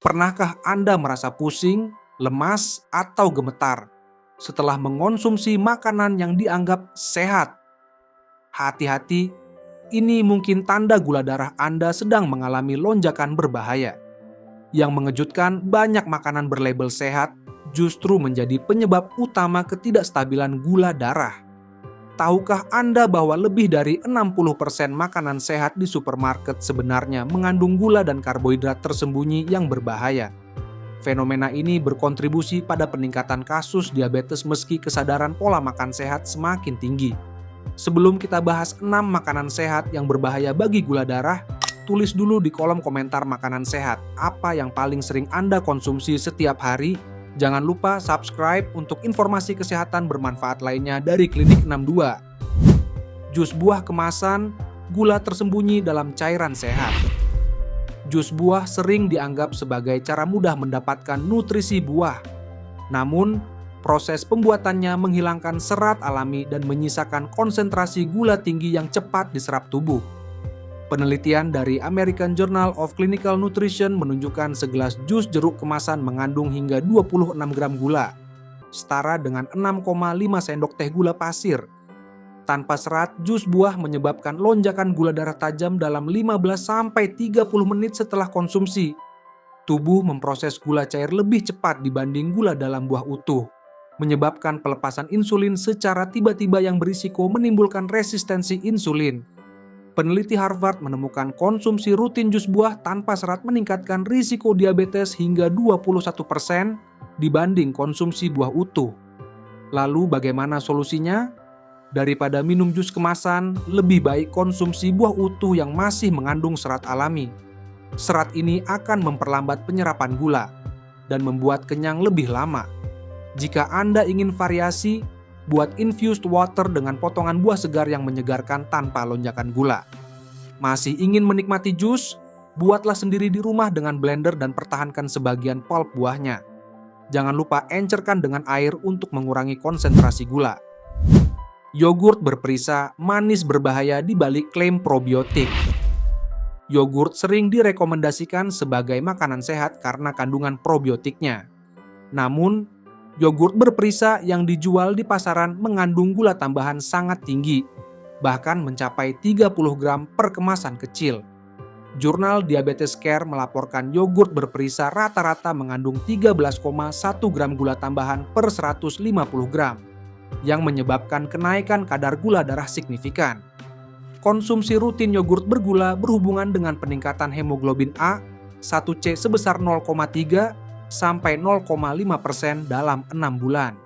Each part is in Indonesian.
Pernahkah Anda merasa pusing, lemas, atau gemetar setelah mengonsumsi makanan yang dianggap sehat? Hati-hati, ini mungkin tanda gula darah Anda sedang mengalami lonjakan berbahaya. Yang mengejutkan, banyak makanan berlabel sehat justru menjadi penyebab utama ketidakstabilan gula darah. Tahukah Anda bahwa lebih dari 60% makanan sehat di supermarket sebenarnya mengandung gula dan karbohidrat tersembunyi yang berbahaya? Fenomena ini berkontribusi pada peningkatan kasus diabetes meski kesadaran pola makan sehat semakin tinggi. Sebelum kita bahas 6 makanan sehat yang berbahaya bagi gula darah, tulis dulu di kolom komentar makanan sehat apa yang paling sering Anda konsumsi setiap hari. Jangan lupa subscribe untuk informasi kesehatan bermanfaat lainnya dari Klinik 62. Jus buah kemasan, gula tersembunyi dalam cairan sehat. Jus buah sering dianggap sebagai cara mudah mendapatkan nutrisi buah. Namun, proses pembuatannya menghilangkan serat alami dan menyisakan konsentrasi gula tinggi yang cepat diserap tubuh. Penelitian dari American Journal of Clinical Nutrition menunjukkan segelas jus jeruk kemasan mengandung hingga 26 gram gula, setara dengan 6,5 sendok teh gula pasir. Tanpa serat, jus buah menyebabkan lonjakan gula darah tajam dalam 15-30 menit setelah konsumsi. Tubuh memproses gula cair lebih cepat dibanding gula dalam buah utuh, menyebabkan pelepasan insulin secara tiba-tiba yang berisiko menimbulkan resistensi insulin. Peneliti Harvard menemukan konsumsi rutin jus buah tanpa serat meningkatkan risiko diabetes hingga 21% dibanding konsumsi buah utuh. Lalu bagaimana solusinya? Daripada minum jus kemasan, lebih baik konsumsi buah utuh yang masih mengandung serat alami. Serat ini akan memperlambat penyerapan gula dan membuat kenyang lebih lama. Jika Anda ingin variasi, buat infused water dengan potongan buah segar yang menyegarkan tanpa lonjakan gula. Masih ingin menikmati jus? Buatlah sendiri di rumah dengan blender dan pertahankan sebagian pulp buahnya. Jangan lupa encerkan dengan air untuk mengurangi konsentrasi gula. Yogurt berperisa, manis berbahaya di balik klaim probiotik. Yogurt sering direkomendasikan sebagai makanan sehat karena kandungan probiotiknya. Namun, yogurt berperisa yang dijual di pasaran mengandung gula tambahan sangat tinggi, bahkan mencapai 30 gram per kemasan kecil. Jurnal Diabetes Care melaporkan yogurt berperisa rata-rata mengandung 13,1 gram gula tambahan per 150 gram, yang menyebabkan kenaikan kadar gula darah signifikan. Konsumsi rutin yogurt bergula berhubungan dengan peningkatan hemoglobin A1C sebesar 0,3 sampai 0,5% dalam 6 bulan.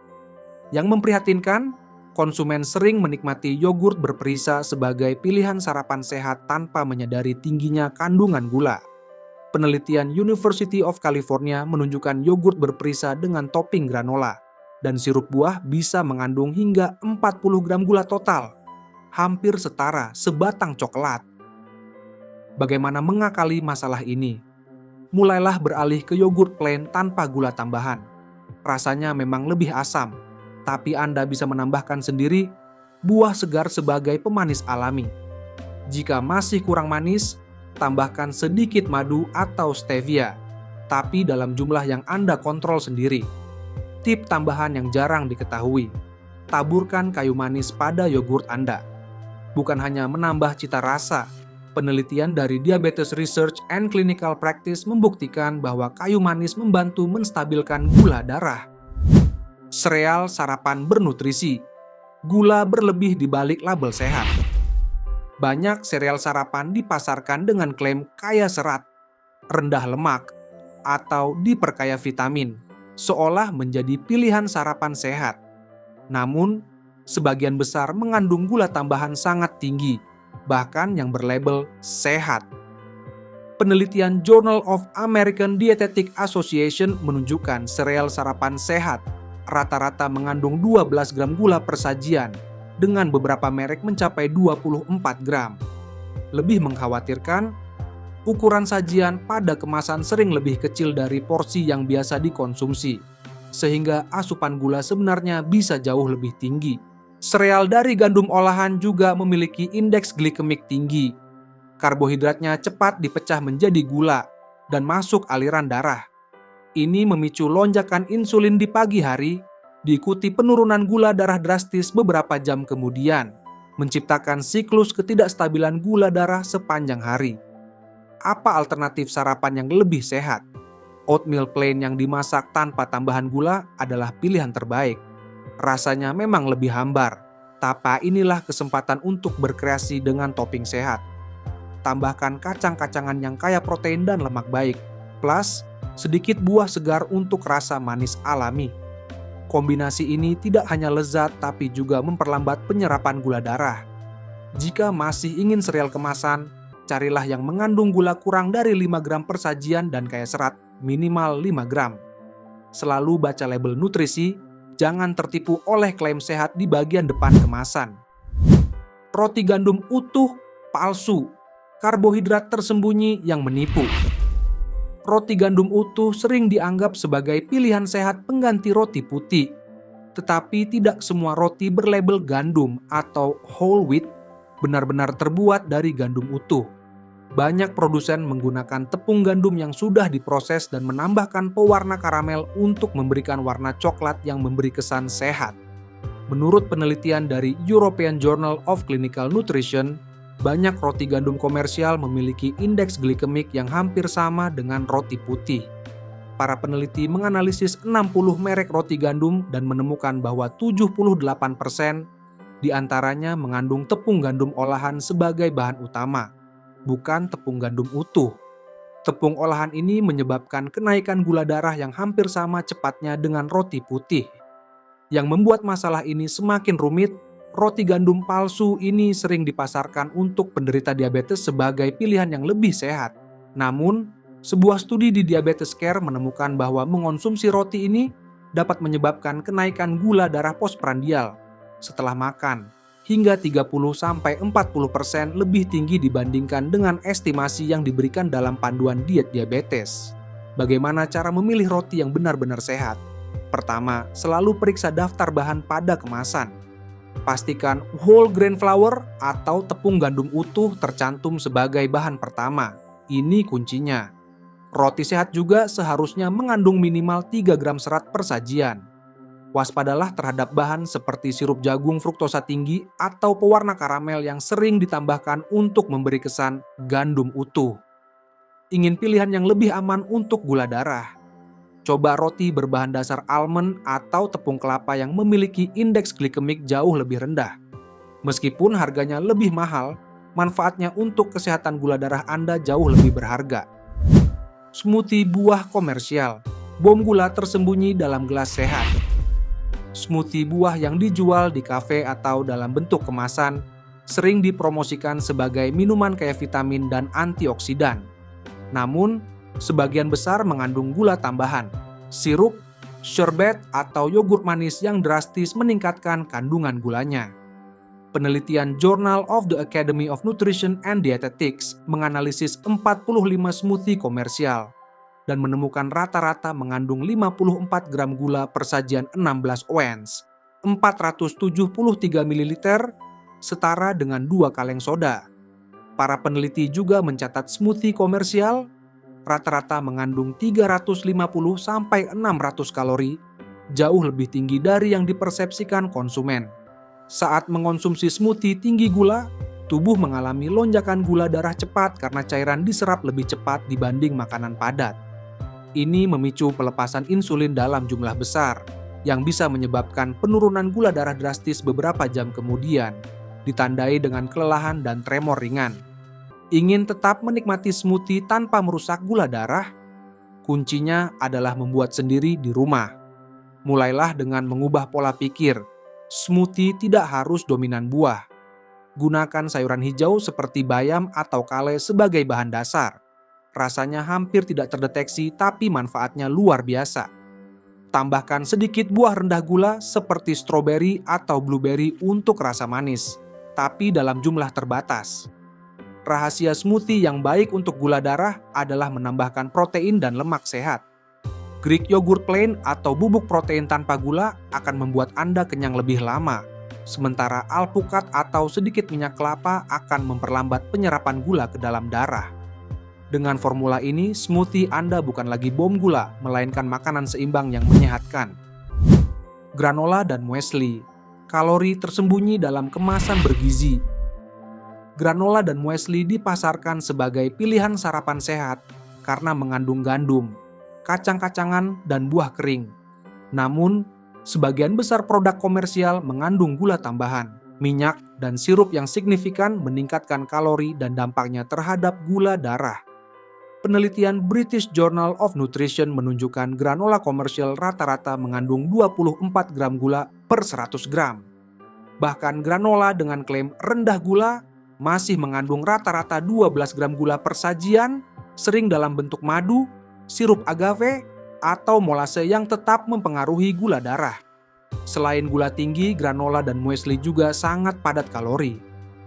Yang memprihatinkan, konsumen sering menikmati yogurt berperisa sebagai pilihan sarapan sehat tanpa menyadari tingginya kandungan gula. Penelitian University of California menunjukkan yogurt berperisa dengan topping granola dan sirup buah bisa mengandung hingga 40 gram gula total, hampir setara sebatang coklat. Bagaimana mengakali masalah ini? Mulailah beralih ke yogurt plain tanpa gula tambahan. Rasanya memang lebih asam, tapi Anda bisa menambahkan sendiri buah segar sebagai pemanis alami. Jika masih kurang manis, tambahkan sedikit madu atau stevia, tapi dalam jumlah yang Anda kontrol sendiri. Tip tambahan yang jarang diketahui: taburkan kayu manis pada yogurt Anda. Bukan hanya menambah cita rasa, penelitian dari Diabetes Research and Clinical Practice membuktikan bahwa kayu manis membantu menstabilkan gula darah. Sereal sarapan bernutrisi, gula berlebih di balik label sehat. Banyak sereal sarapan dipasarkan dengan klaim kaya serat, rendah lemak, atau diperkaya vitamin, seolah menjadi pilihan sarapan sehat. Namun, sebagian besar mengandung gula tambahan sangat tinggi, bahkan yang berlabel sehat. Penelitian Journal of American Dietetic Association menunjukkan sereal sarapan sehat rata-rata mengandung 12 gram gula per sajian, dengan beberapa merek mencapai 24 gram. Lebih mengkhawatirkan, ukuran sajian pada kemasan sering lebih kecil dari porsi yang biasa dikonsumsi, sehingga asupan gula sebenarnya bisa jauh lebih tinggi. Sereal dari gandum olahan juga memiliki indeks glikemik tinggi. Karbohidratnya cepat dipecah menjadi gula, dan masuk aliran darah. Ini memicu lonjakan insulin di pagi hari, diikuti penurunan gula darah drastis beberapa jam kemudian, menciptakan siklus ketidakstabilan gula darah sepanjang hari. Apa alternatif sarapan yang lebih sehat? Oatmeal plain yang dimasak tanpa tambahan gula adalah pilihan terbaik. Rasanya memang lebih hambar, tapi inilah kesempatan untuk berkreasi dengan topping sehat. Tambahkan kacang-kacangan yang kaya protein dan lemak baik, plus sedikit buah segar untuk rasa manis alami. Kombinasi ini tidak hanya lezat tapi juga memperlambat penyerapan gula darah. Jika masih ingin sereal kemasan, carilah yang mengandung gula kurang dari 5 gram per sajian dan kaya serat minimal 5 gram. Selalu baca label nutrisi, jangan tertipu oleh klaim sehat di bagian depan kemasan. Roti gandum utuh palsu, karbohidrat tersembunyi yang menipu. Roti gandum utuh sering dianggap sebagai pilihan sehat pengganti roti putih. Tetapi tidak semua roti berlabel gandum atau whole wheat benar-benar terbuat dari gandum utuh. Banyak produsen menggunakan tepung gandum yang sudah diproses dan menambahkan pewarna karamel untuk memberikan warna coklat yang memberi kesan sehat. Menurut penelitian dari European Journal of Clinical Nutrition, banyak roti gandum komersial memiliki indeks glikemik yang hampir sama dengan roti putih. Para peneliti menganalisis 60 merek roti gandum dan menemukan bahwa 78% diantaranya mengandung tepung gandum olahan sebagai bahan utama, bukan tepung gandum utuh. Tepung olahan ini menyebabkan kenaikan gula darah yang hampir sama cepatnya dengan roti putih. Yang membuat masalah ini semakin rumit, roti gandum palsu ini sering dipasarkan untuk penderita diabetes sebagai pilihan yang lebih sehat. Namun, sebuah studi di Diabetes Care menemukan bahwa mengonsumsi roti ini dapat menyebabkan kenaikan gula darah postprandial setelah makan hingga 30-40% lebih tinggi dibandingkan dengan estimasi yang diberikan dalam panduan diet diabetes. Bagaimana cara memilih roti yang benar-benar sehat? Pertama, selalu periksa daftar bahan pada kemasan. Pastikan whole grain flour atau tepung gandum utuh tercantum sebagai bahan pertama. Ini kuncinya. Roti sehat juga seharusnya mengandung minimal 3 gram serat per sajian. Waspadalah terhadap bahan seperti sirup jagung fruktosa tinggi atau pewarna karamel yang sering ditambahkan untuk memberi kesan gandum utuh. Ingin pilihan yang lebih aman untuk gula darah? Coba roti berbahan dasar almond atau tepung kelapa yang memiliki indeks glikemik jauh lebih rendah. Meskipun harganya lebih mahal, manfaatnya untuk kesehatan gula darah Anda jauh lebih berharga. Smoothie buah komersial, bom gula tersembunyi dalam gelas sehat. Smoothie buah yang dijual di kafe atau dalam bentuk kemasan sering dipromosikan sebagai minuman kaya vitamin dan antioksidan. Namun, sebagian besar mengandung gula tambahan, sirup, sherbet, atau yogurt manis yang drastis meningkatkan kandungan gulanya. Penelitian Journal of the Academy of Nutrition and Dietetics menganalisis 45 smoothie komersial dan menemukan rata-rata mengandung 54 gram gula per sajian 16 ounce, 473 ml, setara dengan 2 kaleng soda. Para peneliti juga mencatat smoothie komersial rata-rata mengandung 350-600 kalori, jauh lebih tinggi dari yang dipersepsikan konsumen. Saat mengonsumsi smoothie tinggi gula, tubuh mengalami lonjakan gula darah cepat karena cairan diserap lebih cepat dibanding makanan padat. Ini memicu pelepasan insulin dalam jumlah besar, yang bisa menyebabkan penurunan gula darah drastis beberapa jam kemudian, ditandai dengan kelelahan dan tremor ringan. Ingin tetap menikmati smoothie tanpa merusak gula darah? Kuncinya adalah membuat sendiri di rumah. Mulailah dengan mengubah pola pikir. Smoothie tidak harus dominan buah. Gunakan sayuran hijau seperti bayam atau kale sebagai bahan dasar. Rasanya hampir tidak terdeteksi tapi manfaatnya luar biasa. Tambahkan sedikit buah rendah gula seperti stroberi atau blueberry untuk rasa manis, tapi dalam jumlah terbatas. Rahasia smoothie yang baik untuk gula darah adalah menambahkan protein dan lemak sehat. Greek yogurt plain atau bubuk protein tanpa gula akan membuat Anda kenyang lebih lama, sementara alpukat atau sedikit minyak kelapa akan memperlambat penyerapan gula ke dalam darah. Dengan formula ini, smoothie Anda bukan lagi bom gula, melainkan makanan seimbang yang menyehatkan. Granola dan muesli, kalori tersembunyi dalam kemasan bergizi. Granola dan muesli dipasarkan sebagai pilihan sarapan sehat karena mengandung gandum, kacang-kacangan, dan buah kering. Namun, sebagian besar produk komersial mengandung gula tambahan, minyak, dan sirup yang signifikan meningkatkan kalori dan dampaknya terhadap gula darah. Penelitian British Journal of Nutrition menunjukkan granola komersial rata-rata mengandung 24 gram gula per 100 gram. Bahkan granola dengan klaim rendah gula masih mengandung rata-rata 12 gram gula per sajian, sering dalam bentuk madu, sirup agave, atau molase yang tetap mempengaruhi gula darah. Selain gula tinggi, granola dan muesli juga sangat padat kalori.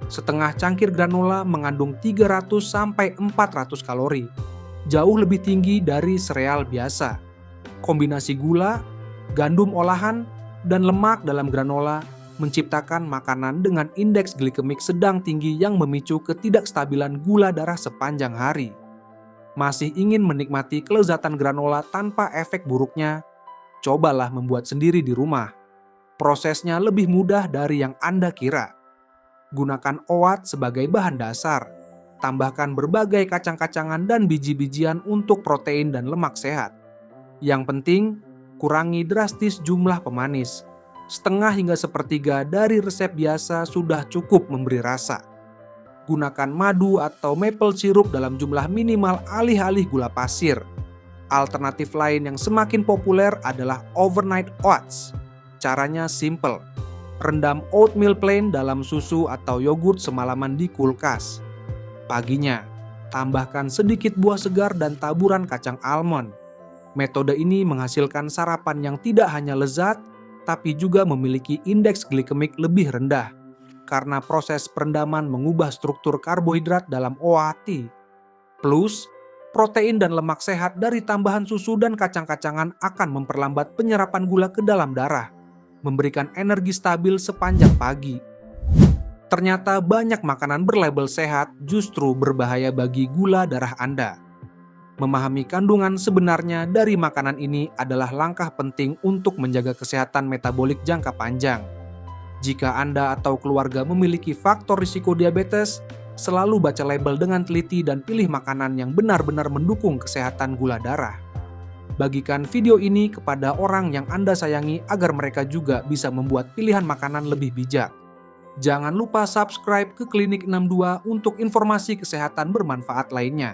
Setengah cangkir granola mengandung 300-400 kalori, jauh lebih tinggi dari sereal biasa. Kombinasi gula, gandum olahan, dan lemak dalam granola menciptakan makanan dengan indeks glikemik sedang tinggi yang memicu ketidakstabilan gula darah sepanjang hari. Masih ingin menikmati kelezatan granola tanpa efek buruknya? Cobalah membuat sendiri di rumah. Prosesnya lebih mudah dari yang Anda kira. Gunakan oat sebagai bahan dasar. Tambahkan berbagai kacang-kacangan dan biji-bijian untuk protein dan lemak sehat. Yang penting, kurangi drastis jumlah pemanis. Setengah hingga sepertiga dari resep biasa sudah cukup memberi rasa. Gunakan madu atau maple syrup dalam jumlah minimal alih-alih gula pasir. Alternatif lain yang semakin populer adalah overnight oats. Caranya simple. Rendam oatmeal plain dalam susu atau yogurt semalaman di kulkas. Paginya, tambahkan sedikit buah segar dan taburan kacang almond. Metode ini menghasilkan sarapan yang tidak hanya lezat, tapi juga memiliki indeks glikemik lebih rendah, karena proses perendaman mengubah struktur karbohidrat dalam OAT. Plus, protein dan lemak sehat dari tambahan susu dan kacang-kacangan akan memperlambat penyerapan gula ke dalam darah, memberikan energi stabil sepanjang pagi. Ternyata banyak makanan berlabel sehat justru berbahaya bagi gula darah Anda. Memahami kandungan sebenarnya dari makanan ini adalah langkah penting untuk menjaga kesehatan metabolik jangka panjang. Jika Anda atau keluarga memiliki faktor risiko diabetes, selalu baca label dengan teliti dan pilih makanan yang benar-benar mendukung kesehatan gula darah. Bagikan video ini kepada orang yang Anda sayangi agar mereka juga bisa membuat pilihan makanan lebih bijak. Jangan lupa subscribe ke Klinik 62 untuk informasi kesehatan bermanfaat lainnya.